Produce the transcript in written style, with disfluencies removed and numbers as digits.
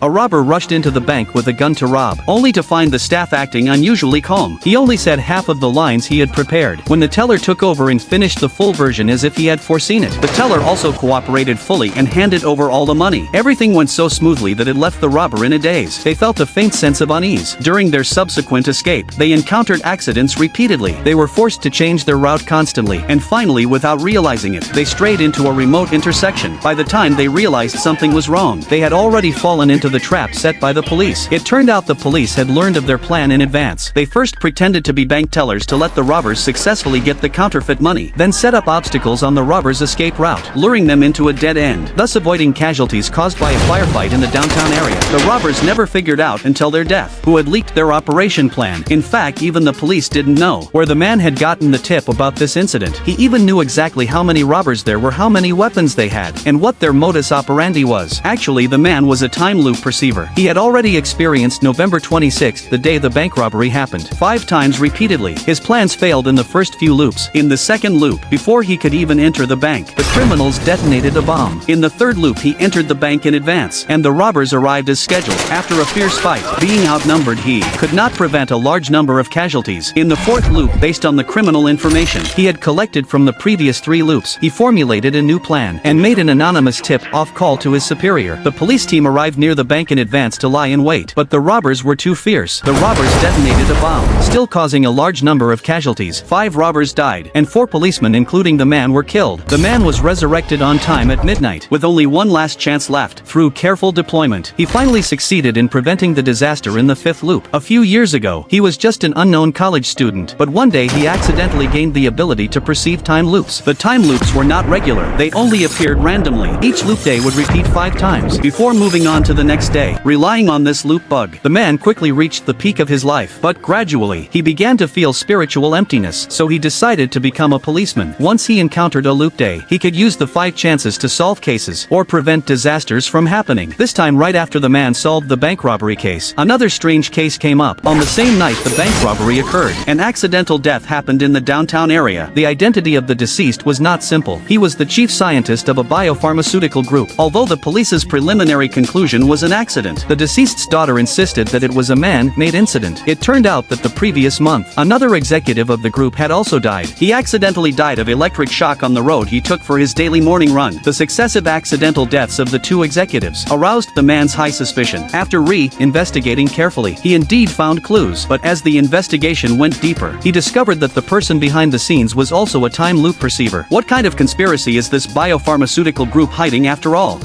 A robber rushed into the bank with a gun to rob, only to find the staff acting unusually calm. He only said half of the lines he had prepared. When the teller took over and finished the full version as if he had foreseen it, the teller also cooperated fully and handed over all the money. Everything went so smoothly that it left the robber in a daze. They felt a faint sense of unease. During their subsequent escape, they encountered accidents repeatedly. They were forced to change their route constantly, and finally, without realizing it, they strayed into a remote intersection. By the time they realized something was wrong, they had already fallen into the trap set by the police. It turned out the police had learned of their plan in advance. They first pretended to be bank tellers to let the robbers successfully get the counterfeit money, then set up obstacles on the robbers' escape route, luring them into a dead end, thus avoiding casualties caused by a firefight in the downtown area. The robbers never figured out until their death who had leaked their operation plan. In fact, even the police didn't know where the man had gotten the tip about this incident. He even knew exactly how many robbers there were, how many weapons they had, and what their modus operandi was. Actually, the man was a time loop perceiver. He had already experienced November 26th, the day the bank robbery happened, 5 times repeatedly. His plans failed in the first few loops. In the second loop, before he could even enter the bank, the criminals detonated a bomb. In the third loop, he entered the bank in advance, and the robbers arrived as scheduled. After a fierce fight, being outnumbered, he could not prevent a large number of casualties. In the fourth loop, based on the criminal information he had collected from the previous 3 loops, he formulated a new plan and made an anonymous tip-off call to his superior. The police team arrived near the bank in advance to lie in wait, but the robbers were too fierce. The robbers detonated a bomb, still causing a large number of casualties. 5 robbers died, and 4 policemen including the man were killed. The man was resurrected on time at midnight, with only one last chance left. Through careful deployment, he finally succeeded in preventing the disaster in the 5th loop. A few years ago, he was just an unknown college student, but one day he accidentally gained the ability to perceive time loops. The time loops were not regular, they only appeared randomly. Each loop day would repeat 5 times, before moving on to the next day. Relying on this loop bug, the man quickly reached the peak of his life, but gradually, he began to feel spiritual emptiness, so he decided to become a policeman. Once he encountered a loop day, he could use the 5 chances to solve cases, or prevent disasters from happening. This time right after the man solved the bank robbery case, another strange case came up. On the same night the bank robbery occurred, an accidental death happened in the downtown area. The identity of the deceased was not simple. He was the chief scientist of a biopharmaceutical group. Although the police's preliminary conclusion was an accident, the deceased's daughter insisted that it was a man-made incident. It turned out that the previous month, another executive of the group had also died. He accidentally died of electric shock on the road he took for his daily morning run. The successive accidental deaths of the 2 executives aroused the man's high suspicion. After investigating carefully, he indeed found clues, but as the investigation went deeper, he discovered that the person behind the scenes was also a time loop perceiver. What kind of conspiracy is this biopharmaceutical group hiding after all?